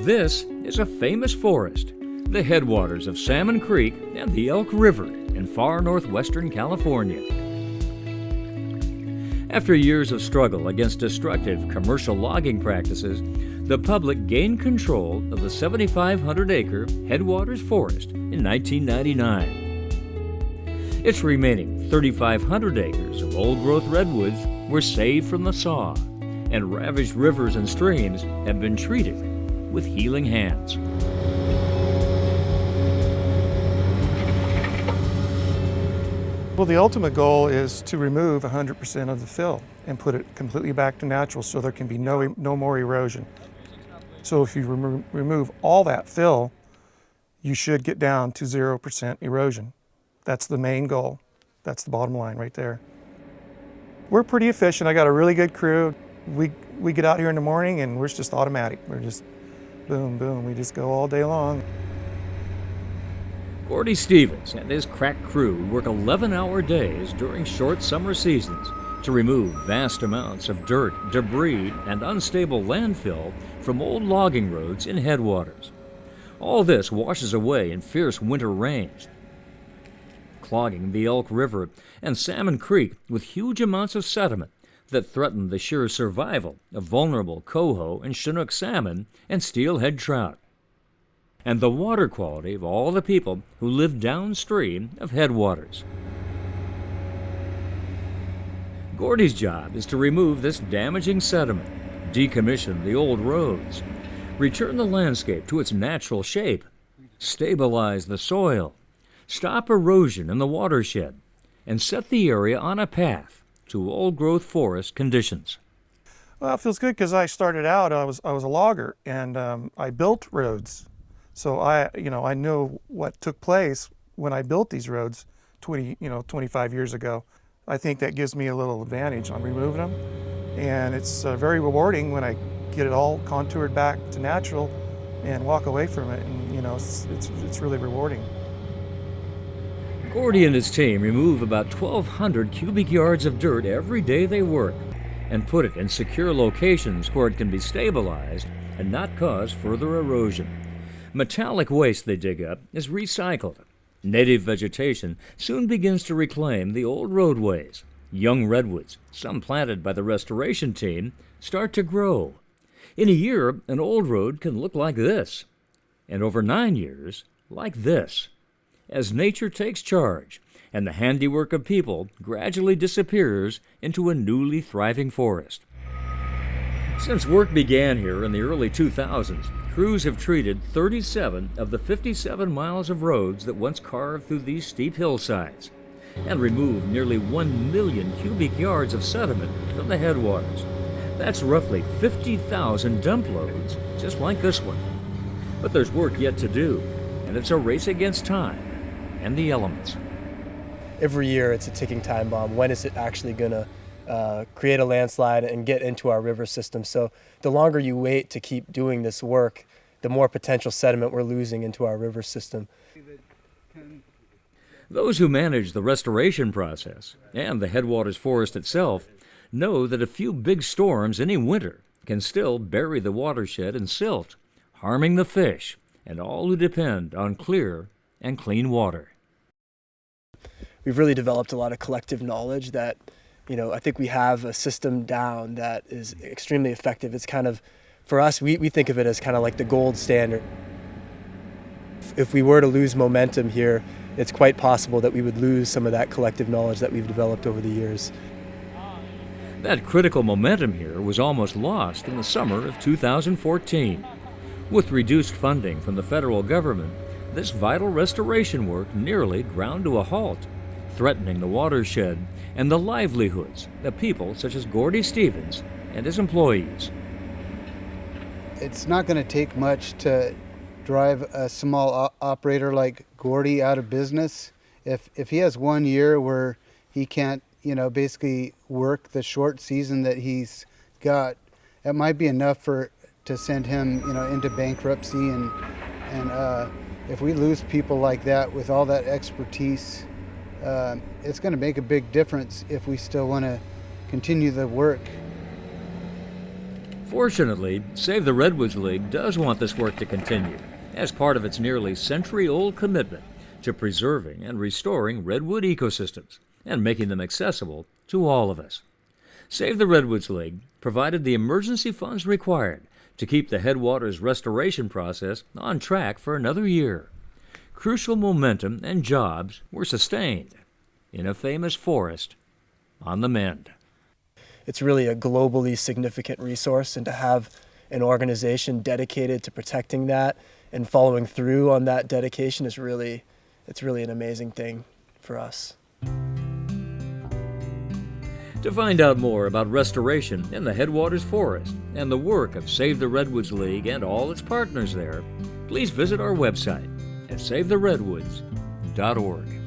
This is a famous forest, the headwaters of Salmon Creek and the Elk River in far northwestern California. After years of struggle against destructive commercial logging practices, the public gained control of the 7,500-acre Headwaters Forest in 1999. Its remaining 3,500 acres of old-growth redwoods were saved from the saw, and ravaged rivers and streams have been treated with healing hands. Well, the ultimate goal is to remove 100% of the fill and put it completely back to natural so there can be no more erosion. So if you remove all that fill, you should get down to 0% erosion. That's the main goal. That's the bottom line right there. We're pretty efficient. I got a really good crew. We get out here in the morning and we're just automatic. We're just boom, boom. We just go all day long. Gordy Stevens and his crack crew work 11-hour days during short summer seasons to remove vast amounts of dirt, debris, and unstable landfill from old logging roads in Headwaters. All this washes away in fierce winter rains, clogging the Elk River and Salmon Creek with huge amounts of sediment that threaten the sheer survival of vulnerable coho and chinook salmon and steelhead trout, and the water quality of all the people who live downstream of Headwaters. Gordy's job is to remove this damaging sediment, decommission the old roads, return the landscape to its natural shape, stabilize the soil, stop erosion in the watershed, and set the area on a path to old-growth forest conditions. Well, it feels good because I started out, I was a logger, and I built roads. So I know what took place when I built these roads 25 years ago. I think that gives me a little advantage on removing them, and it's very rewarding when I get it all contoured back to natural and walk away from it, and it's really rewarding. Gordy and his team remove about 1,200 cubic yards of dirt every day they work and put it in secure locations where it can be stabilized and not cause further erosion. Metallic waste they dig up is recycled. Native vegetation soon begins to reclaim the old roadways. Young redwoods, some planted by the restoration team, start to grow. In a year, an old road can look like this, and over 9 years, like this, as nature takes charge and the handiwork of people gradually disappears into a newly thriving forest. Since work began here in the early 2000s, crews have treated 37 of the 57 miles of roads that once carved through these steep hillsides and removed nearly 1 million cubic yards of sediment from the headwaters. That's roughly 50,000 dump loads, just like this one. But there's work yet to do, and it's a race against time and the elements. Every year it's a ticking time bomb. When is it actually going to create a landslide and get into our river system? So the longer you wait to keep doing this work, the more potential sediment we're losing into our river system. Those who manage the restoration process and the Headwaters Forest itself know that a few big storms any winter can still bury the watershed in silt, harming the fish and all who depend on clear and clean water. We've really developed a lot of collective knowledge that I think we have a system down that is extremely effective. It's kind of, for us, we think of it as kind of like the gold standard. If we were to lose momentum here, it's quite possible that we would lose some of that collective knowledge that we've developed over the years. That critical momentum here was almost lost in the summer of 2014. With reduced funding from the federal government, this vital restoration work nearly ground to a halt, threatening the watershed and the livelihoods of people such as Gordy Stevens and his employees. It's not going to take much to drive a small operator like Gordy out of business. If he has 1 year where he can't, basically work the short season that he's got, it might be enough to send him, into bankruptcy. And if we lose people like that with all that expertise, it's going to make a big difference if we still want to continue the work. Fortunately, Save the Redwoods League does want this work to continue as part of its nearly century-old commitment to preserving and restoring redwood ecosystems and making them accessible to all of us. Save the Redwoods League provided the emergency funds required to keep the Headwaters restoration process on track for another year. Crucial momentum and jobs were sustained in a famous forest on the mend. It's really a globally significant resource, and to have an organization dedicated to protecting that and following through on that dedication is really an amazing thing for us. To find out more about restoration in the Headwaters Forest and the work of Save the Redwoods League and all its partners there, please visit our website at savetheredwoods.org.